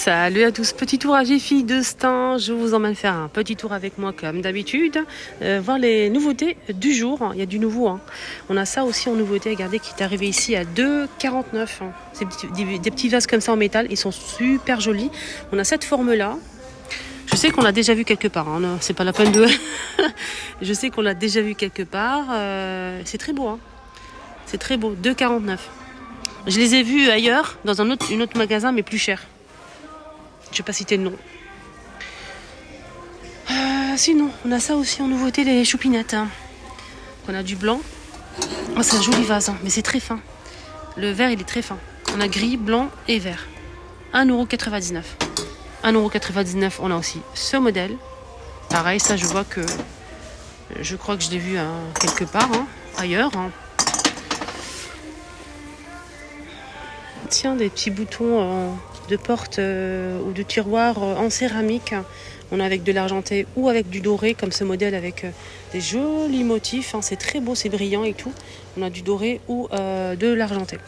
Salut à tous, petit tour à Jiffy de Stein. Je vous emmène faire un petit tour avec moi comme d'habitude, voir les nouveautés du jour. Il y a du nouveau, hein. On a ça aussi en nouveauté, regardez, qui est arrivé ici à 2,49 €. C'est des petits vases comme ça en métal, ils sont super jolis. On a cette forme-là. Je sais qu'on l'a déjà vu quelque part, hein. C'est pas la peine de... Je sais qu'on l'a déjà vu quelque part. C'est très beau, hein. C'est très beau, 2,49 €. Je les ai vus ailleurs, dans un autre magasin, mais plus cher. Je vais pas citer le nom. Sinon, on a ça aussi en nouveauté, les choupinettes. Hein. On a du blanc. Oh, c'est un joli vase, hein, mais c'est très fin. Le vert, il est très fin. On a gris, blanc et vert. 1,99 €. 1,99 €. On a aussi ce modèle. Pareil, ça, je vois que... Je crois que je l'ai vu quelque part, hein, ailleurs. Hein. Tiens, des petits boutons de porte ou de tiroir en céramique. On a avec de l'argenté ou avec du doré, comme ce modèle avec des jolis motifs. Hein. C'est très beau, c'est brillant et tout. On a du doré ou de l'argenté.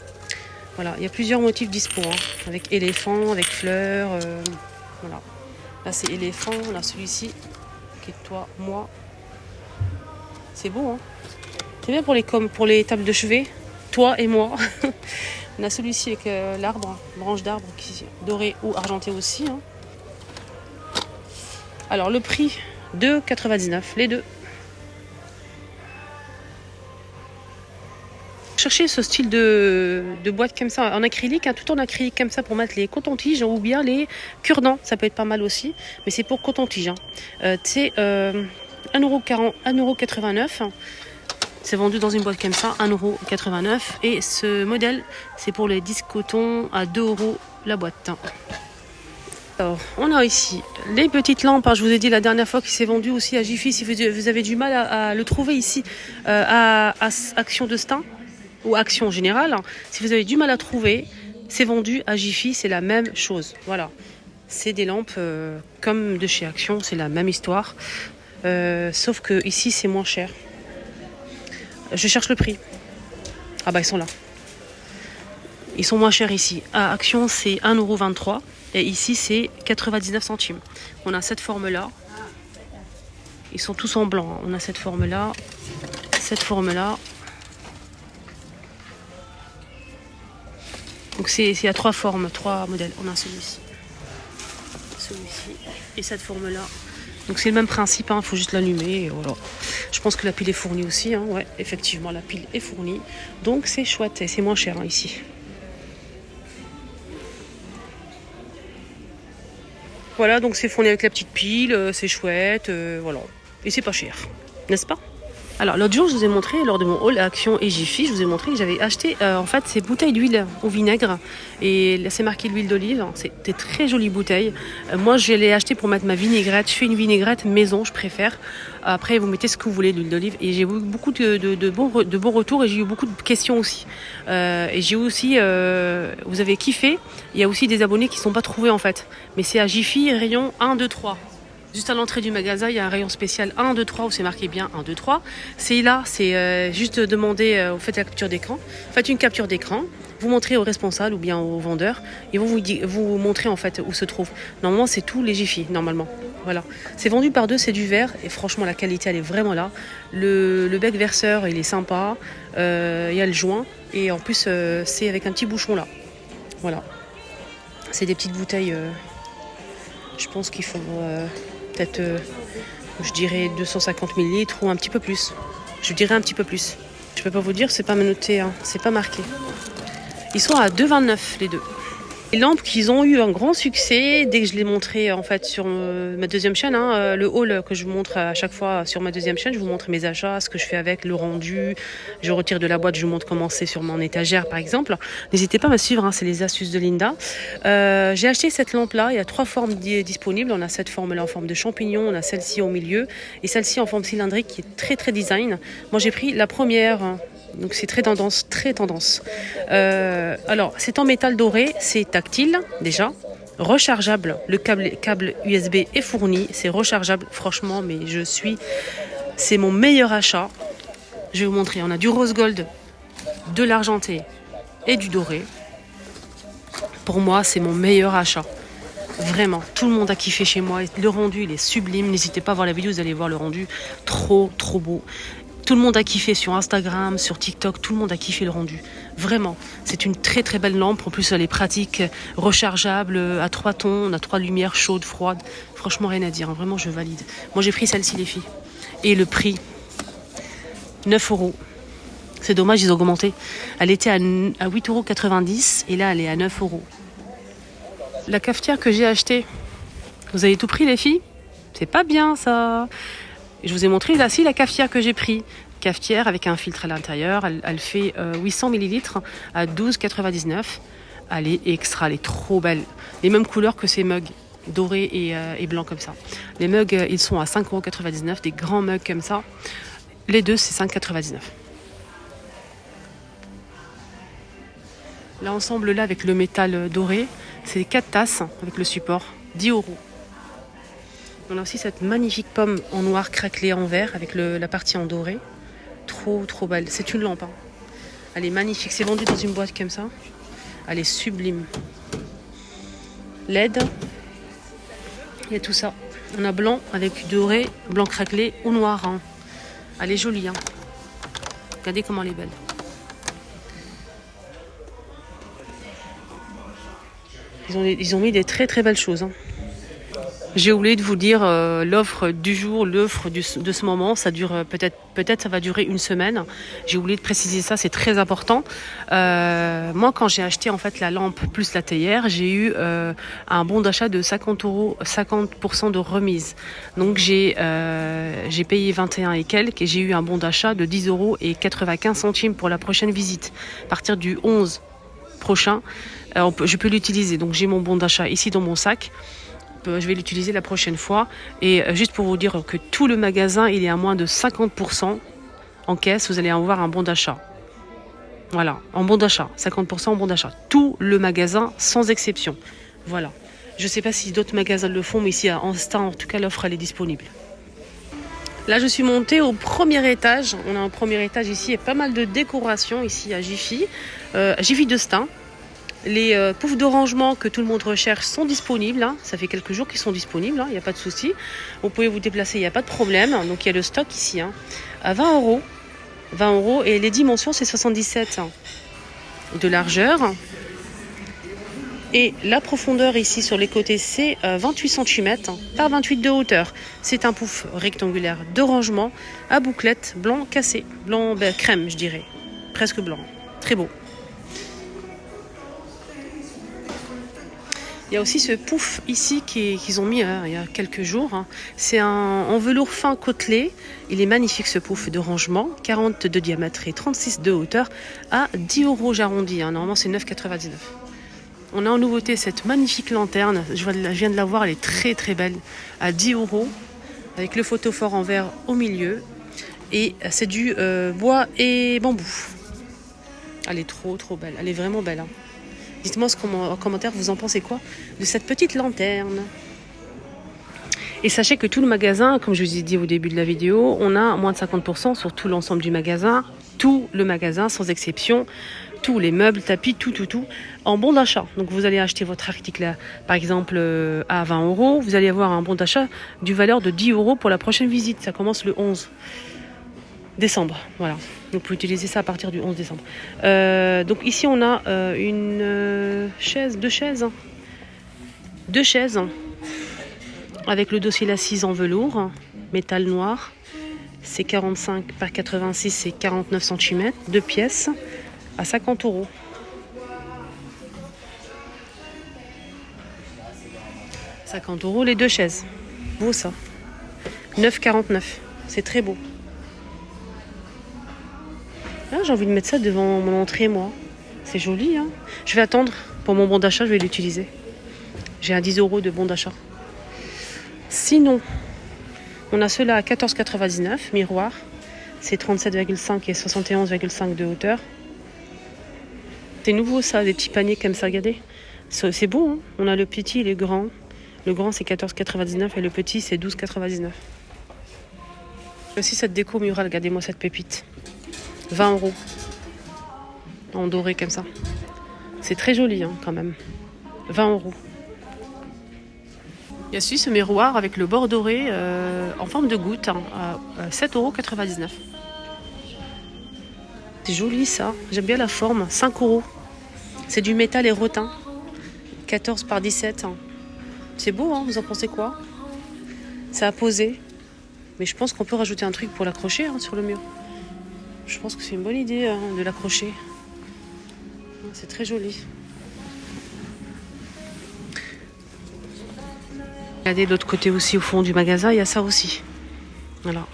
Voilà, il y a plusieurs motifs dispo, hein, avec éléphant, avec fleurs. Voilà. Là, c'est éléphant. On a celui-ci qui est toi, moi. C'est beau, hein. C'est bien pour les tables de chevet. Toi et moi. On a celui-ci avec l'arbre, branche d'arbre, doré ou argenté aussi. Hein. Alors le prix, 2,99 €, les deux. Cherchez ce style de boîte comme ça, en acrylique, hein, tout en acrylique comme ça pour mettre les cotons-tiges ou bien les cure-dents. Ça peut être pas mal aussi, mais c'est pour coton-tige. Hein. C'est 1,89 €. C'est vendu dans une boîte comme ça, 1,89 €. Et ce modèle, c'est pour les disques coton à 2 € la boîte. Alors, on a ici les petites lampes. Hein, je vous ai dit la dernière fois qu'il s'est vendu aussi à Jiffy. Si vous avez du mal à le trouver ici à Action de Stein ou Action Générale, hein, si vous avez du mal à trouver, c'est vendu à Jiffy. C'est la même chose. Voilà. C'est des lampes comme de chez Action. C'est la même histoire. Sauf que ici, c'est moins cher. Je cherche le prix. Ah bah ils sont là. Ils sont moins chers ici. À Action c'est 1,23 € et ici c'est 99 centimes. On a cette forme là. Ils sont tous en blanc. Hein. On a cette forme là. Cette forme là. Donc il y a trois formes, trois modèles. On a celui-ci. Celui-ci. Et cette forme là. Donc c'est le même principe, il faut juste l'allumer. Voilà. Je pense que la pile est fournie aussi. Hein. Ouais, effectivement, la pile est fournie. Donc c'est chouette et c'est moins cher ici. Voilà, donc c'est fourni avec la petite pile, c'est chouette, voilà. Et c'est pas cher, n'est-ce pas? Alors l'autre jour, je vous ai montré, lors de mon haul Action et Jiffy, je vous ai montré que j'avais acheté en fait ces bouteilles d'huile au vinaigre. Et là, c'est marqué l'huile d'olive. C'est des très jolies bouteilles. Moi, je l'ai acheté pour mettre ma vinaigrette. Je fais une vinaigrette maison, je préfère. Après, vous mettez ce que vous voulez d'huile d'olive. Et j'ai eu beaucoup de bons retours et j'ai eu beaucoup de questions aussi. Et j'ai eu aussi, vous avez kiffé. Il y a aussi des abonnés qui ne sont pas trouvés en fait. Mais c'est à Jiffy, rayon 1, 2, 3. Juste à l'entrée du magasin, il y a un rayon spécial 1, 2, 3 où c'est marqué bien 1, 2, 3. C'est là, c'est juste demander, vous faites la capture d'écran. Faites une capture d'écran, vous montrez au responsable ou bien au vendeur. Ils vont vous montrer en fait où se trouve. Normalement, c'est tous les Jiffy, normalement. Voilà. C'est vendu par deux, c'est du verre. Et franchement, la qualité, elle est vraiment là. Le bec verseur, il est sympa. Il y a le joint. Et en plus, c'est avec un petit bouchon là. Voilà. C'est des petites bouteilles, je pense qu'il faut... peut-être, je dirais 250 ml ou un petit peu plus. Je dirais un petit peu plus. Je peux pas vous dire, c'est pas noté, hein, c'est pas marqué. Ils sont à 2,29 € les deux. Les lampes qu'ils ont eu un grand succès dès que je les montrais en fait sur ma deuxième chaîne, hein, le haul que je vous montre à chaque fois sur ma deuxième chaîne, je vous montre mes achats, ce que je fais avec, le rendu, je retire de la boîte, je vous montre comment c'est sur mon étagère par exemple. N'hésitez pas à me suivre, hein, c'est les astuces de Linda. J'ai acheté cette lampe là, il y a trois formes disponibles, on a cette forme là en forme de champignon, on a celle-ci au milieu et celle-ci en forme cylindrique qui est très très design. Moi j'ai pris la première. Donc c'est très tendance, très tendance. Alors c'est en métal doré, c'est tactile déjà, rechargeable. Le câble USB est fourni, c'est rechargeable. Franchement, mais c'est mon meilleur achat. Je vais vous montrer. On a du rose gold, de l'argenté et du doré. Pour moi, c'est mon meilleur achat. Vraiment, tout le monde a kiffé chez moi. Le rendu, il est sublime. N'hésitez pas à voir la vidéo, vous allez voir le rendu. Trop, trop beau. Tout le monde a kiffé sur Instagram, sur TikTok. Tout le monde a kiffé le rendu. Vraiment, c'est une très très belle lampe. En plus, elle est pratique, rechargeable, à 3 tons. On a 3 lumières chaudes, froides. Franchement, rien à dire. Vraiment, je valide. Moi, j'ai pris celle-ci, les filles. Et le prix, 9 €. C'est dommage, ils ont augmenté. Elle était à 8,90 € et là, elle est à 9 €. La cafetière que j'ai achetée, vous avez tout pris, les filles? C'est pas bien, ça. Je vous ai montré là, si, la cafetière que j'ai pris. Cafetière avec un filtre à l'intérieur. Elle fait 800 ml à 12,99 €. Elle est extra, elle est trop belle. Les mêmes couleurs que ces mugs, dorés et blancs comme ça. Les mugs, ils sont à 5,99 €. Des grands mugs comme ça. Les deux, c'est 5,99 €. L'ensemble là avec le métal doré, c'est 4 tasses avec le support, 10 €. On a aussi cette magnifique pomme en noir craquelée en vert avec la partie en doré. Trop trop belle. C'est une lampe. Hein. Elle est magnifique. C'est vendu dans une boîte comme ça. Elle est sublime. LED. Il y a tout ça. On a blanc avec doré, blanc craquelé ou noir. Hein. Elle est jolie. Hein. Regardez comment elle est belle. Ils ont mis des très très belles choses. Hein. J'ai oublié de vous dire l'offre du jour, l'offre de ce moment. Ça dure peut-être ça va durer une semaine. J'ai oublié de préciser ça, c'est très important. Moi, quand j'ai acheté en fait la lampe plus la théière, j'ai eu un bon d'achat de 50 €, 50% de remise. Donc j'ai payé 21 et quelques et j'ai eu un bon d'achat de 10 € et 95 centimes pour la prochaine visite. À partir du 11 prochain, je peux l'utiliser. Donc j'ai mon bon d'achat ici dans mon sac. Je vais l'utiliser la prochaine fois. Et juste pour vous dire que tout le magasin, il est à moins de 50% en caisse. Vous allez avoir un bon d'achat. Voilà, en bon d'achat. 50% en bon d'achat. Tout le magasin, sans exception. Voilà. Je ne sais pas si d'autres magasins le font, mais ici à Insta, en tout cas, l'offre, elle est disponible. Là, je suis montée au premier étage. On a un premier étage ici et pas mal de décorations ici à Jiffy. Jiffy de Stein. Les poufs de rangement que tout le monde recherche sont disponibles. Hein. Ça fait quelques jours qu'ils sont disponibles. Il n'y a pas de souci. Vous pouvez vous déplacer, il n'y a pas de problème. Donc, il y a le stock ici. Hein. À 20 €. 20 €. Et les dimensions, c'est 77 de largeur. Et la profondeur ici sur les côtés, c'est 28 cm par 28 de hauteur. C'est un pouf rectangulaire de rangement à bouclette blanc cassé. Blanc crème, je dirais. Presque blanc. Très beau. Il y a aussi ce pouf ici qu'ils ont mis il y a quelques jours. Hein. C'est en velours fin côtelé. Il est magnifique ce pouf de rangement. 40 de diamètre et 36 de hauteur à 10 € j'arrondis. Hein. Normalement c'est 9,99 €. On a en nouveauté cette magnifique lanterne. Je viens de la voir, elle est très très belle. À 10 € avec le photophore en verre au milieu. Et c'est du bois et bambou. Elle est trop trop belle. Elle est vraiment belle. Hein. Dites-moi en commentaire, vous en pensez quoi de cette petite lanterne. Et sachez que tout le magasin, comme je vous ai dit au début de la vidéo, on a moins de 50% sur tout l'ensemble du magasin. Tout le magasin, sans exception. Tous les meubles, tapis, tout, en bon d'achat. Donc vous allez acheter votre article, par exemple, à 20 €. Vous allez avoir un bon d'achat du valeur de 10 € pour la prochaine visite. Ça commence le 11 décembre. Voilà. Donc vous pouvez utiliser ça à partir du 11 décembre. Donc ici on a deux chaises avec le dossier l'assise en velours, métal noir. C'est 45 par 86, c'est 49 cm, 2 pièces à 50 €. « 50 € les 2 chaises. Beau ça. 9,49 €. C'est très beau. Ah, j'ai envie de mettre ça devant mon entrée, moi. C'est joli, hein. Je vais attendre. Pour mon bon d'achat, je vais l'utiliser. J'ai un 10 € de bon d'achat. Sinon, on a ceux-là à 14,99 €, miroir. C'est 37,5 et 71,5 de hauteur. C'est nouveau ça, des petits paniers comme ça, regardez. C'est beau, hein. On a le petit et le grand. Le grand, c'est 14,99 € et le petit, c'est 12,99 €. Aussi cette déco murale, regardez-moi cette pépite. 20 €. En doré comme ça. C'est très joli, hein, quand même. 20 €. Il y a aussi ce miroir avec le bord doré en forme de goutte hein, à 7,99 €. C'est joli ça, j'aime bien la forme, 5 €. C'est du métal et rotin, 14 par 17. C'est beau, hein, vous en pensez quoi? C'est à poser, mais je pense qu'on peut rajouter un truc pour l'accrocher hein, sur le mur. Je pense que c'est une bonne idée hein, de l'accrocher. C'est très joli. Regardez de l'autre côté aussi, au fond du magasin, il y a ça aussi. Voilà.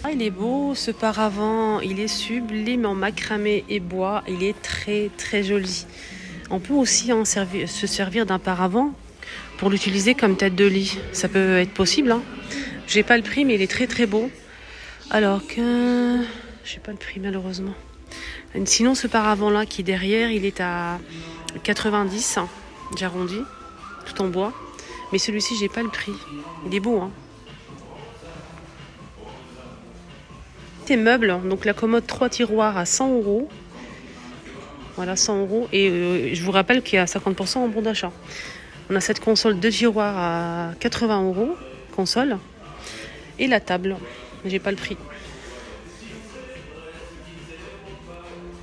Ah, il est beau ce paravent, il est sublime en macramé et bois, il est très très joli. On peut aussi se servir d'un paravent pour l'utiliser comme tête de lit. Ça peut être possible. Hein. J'ai pas le prix, mais il est très très beau. Alors que j'ai pas le prix malheureusement. Sinon, ce paravent là qui est derrière, il est à 90, j'arrondis, tout en bois. Mais celui-ci, j'ai pas le prix. Il est beau, hein. Des meubles, donc la commode 3 tiroirs à 100 €. Voilà, 100 €. Et je vous rappelle qu'il y a 50% en bon d'achat. On a cette console 2 tiroirs à 80 €, console. Et la table, mais j'ai pas le prix.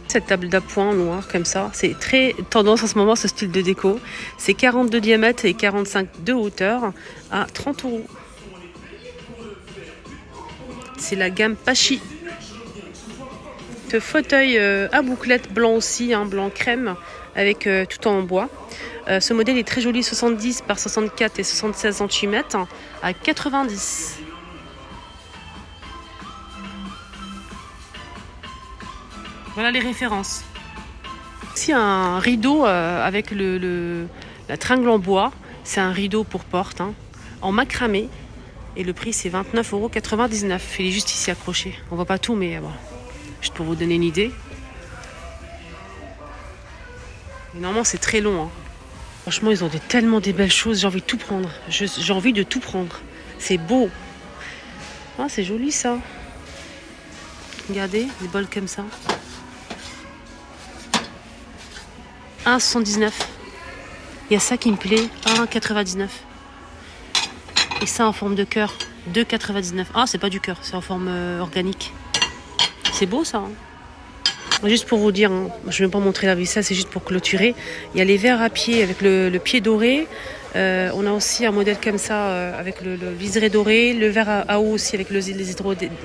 Cette table d'appoint noire comme ça, c'est très tendance en ce moment ce style de déco. C'est 40 de diamètre et 45 de hauteur à 30 €. C'est la gamme Pachi. Ce fauteuil à bouclette blanc aussi, hein, blanc crème, avec tout en bois. Ce modèle est très joli, 70 par 64 et 76 cm à 90. Voilà les références. Ici un rideau avec la tringle en bois. C'est un rideau pour porte hein, en macramé. Et le prix c'est 29,99 €. Il est juste ici accroché. On voit pas tout mais bon, juste pour vous donner une idée. Et normalement c'est très long. Hein. Franchement ils ont tellement des belles choses. J'ai envie de tout prendre. J'ai envie de tout prendre. C'est beau. Ah, c'est joli ça. Regardez, des bols comme ça. 1,79 €. Il y a ça qui me plaît, 1,99 €. Et ça en forme de cœur, 2,99 €. Ah, c'est pas du cœur, c'est en forme organique. C'est beau ça. Hein. Juste pour vous dire, hein, je ne vais pas montrer la vis, ça c'est juste pour clôturer. Il y a les verres à pied avec le pied doré. On a aussi un modèle comme ça avec le liseré doré. Le verre à eau aussi avec le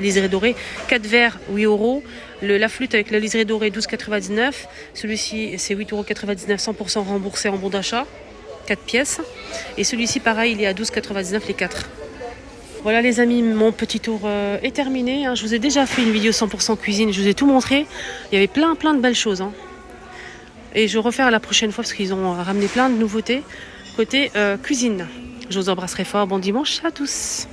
liseré doré. 4 verres, 8 €. La flûte avec le liseré doré, 12,99 €. Celui-ci, c'est 8,99 €, 100% remboursé en bon d'achat. 4 pièces. Et celui-ci, pareil, il est à 12,99 € les 4. Voilà les amis, mon petit tour est terminé. Hein. Je vous ai déjà fait une vidéo 100% cuisine, je vous ai tout montré. Il y avait plein de belles choses. Hein. Et je vais refaire la prochaine fois parce qu'ils ont ramené plein de nouveautés côté cuisine. Je vous embrasserai fort, bon dimanche à tous.